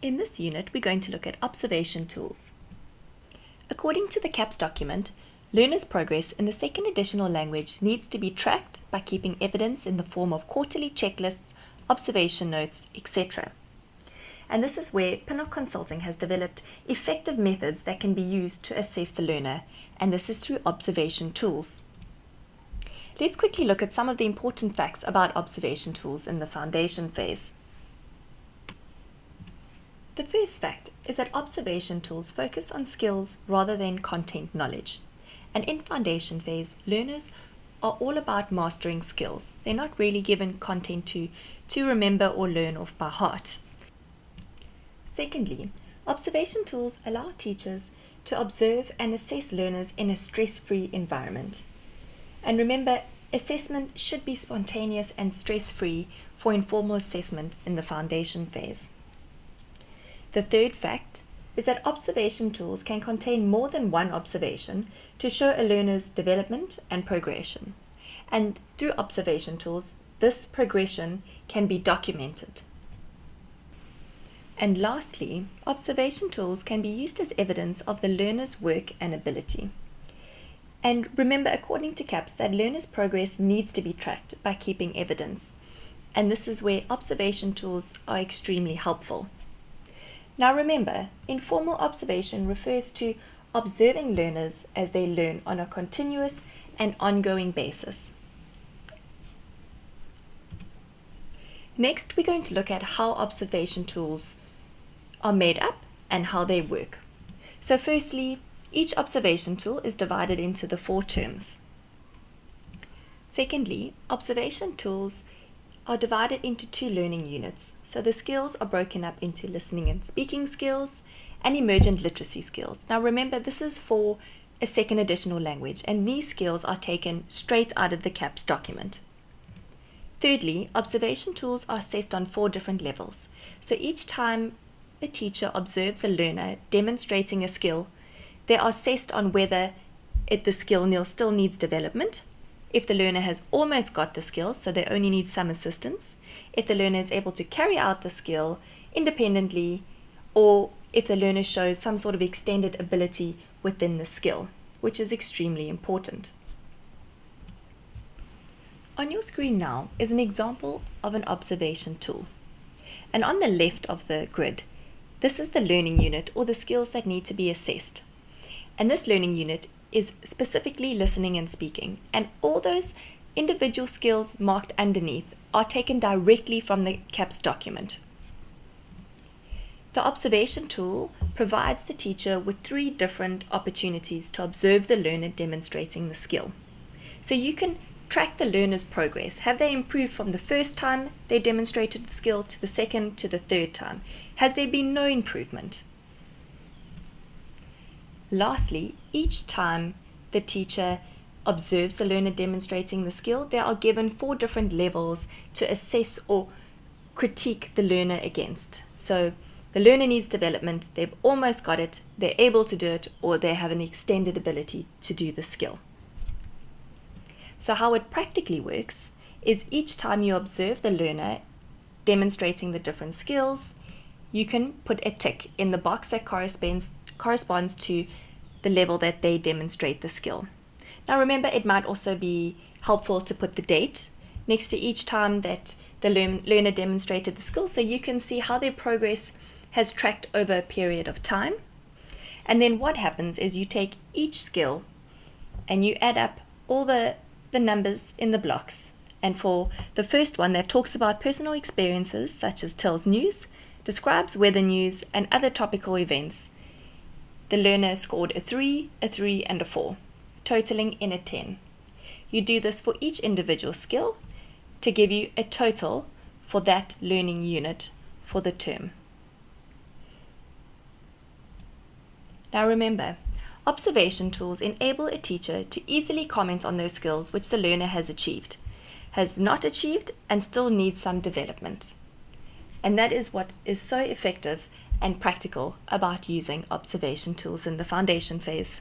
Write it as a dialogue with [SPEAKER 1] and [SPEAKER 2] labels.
[SPEAKER 1] In this unit, we're going to look at observation tools. According to the CAPS document, learners' progress in the second additional language needs to be tracked by keeping evidence in the form of quarterly checklists, observation notes, etc. And this is where Pinnock Consulting has developed effective methods that can be used to assess the learner, and this is through observation tools. Let's quickly look at some of the important facts about observation tools in the foundation phase. The first fact is that observation tools focus on skills rather than content knowledge. And in foundation phase, learners are all about mastering skills. They're not really given content to remember or learn off by heart. Secondly, observation tools allow teachers to observe and assess learners in a stress-free environment. And remember, assessment should be spontaneous and stress-free for informal assessment in the foundation phase. The third fact is that observation tools can contain more than one observation to show a learner's development and progression. And through observation tools, this progression can be documented. And lastly, observation tools can be used as evidence of the learner's work and ability. And remember, according to CAPS, that learner's progress needs to be tracked by keeping evidence. And this is where observation tools are extremely helpful. Now remember, informal observation refers to observing learners as they learn on a continuous and ongoing basis. Next, we're going to look at how observation tools are made up and how they work. So firstly, each observation tool is divided into the 4 terms. Secondly, observation tools are divided into 2 learning units. So the skills are broken up into listening and speaking skills and emergent literacy skills. Now remember, this is for a second additional language, and these skills are taken straight out of the CAPS document. Thirdly, observation tools are assessed on 4 different levels. So each time a teacher observes a learner demonstrating a skill, they are assessed on whether the skill still needs development, if the learner has almost got the skill, so they only need some assistance, if the learner is able to carry out the skill independently, or if the learner shows some sort of extended ability within the skill, which is extremely important. On your screen now is an example of an observation tool. And on the left of the grid, this is the learning unit or the skills that need to be assessed. And this learning unit is specifically listening and speaking, and all those individual skills marked underneath are taken directly from the CAPS document. The observation tool provides the teacher with 3 different opportunities to observe the learner demonstrating the skill. So you can track the learner's progress. Have they improved from the first time they demonstrated the skill to the second to the third time? Has there been no improvement? Lastly, each time the teacher observes the learner demonstrating the skill, they are given 4 different levels to assess or critique the learner against. So the learner needs development, they've almost got it, they're able to do it, or they have an extended ability to do the skill. So how it practically works is each time you observe the learner demonstrating the different skills, you can put a tick in the box that corresponds to the level that they demonstrate the skill. Now remember, it might also be helpful to put the date next to each time that the learner demonstrated the skill, so you can see how their progress has tracked over a period of time. And then what happens is you take each skill and you add up all the numbers in the blocks. And for the first one that talks about personal experiences such as tells news, describes weather news and other topical events, the learner scored a 3, a 3, and a 4, totaling in a 10. You do this for each individual skill to give you a total for that learning unit for the term. Now remember, observation tools enable a teacher to easily comment on those skills which the learner has achieved, has not achieved, and still needs some development. And that is what is so effective and practical about using observation tools in the foundation phase.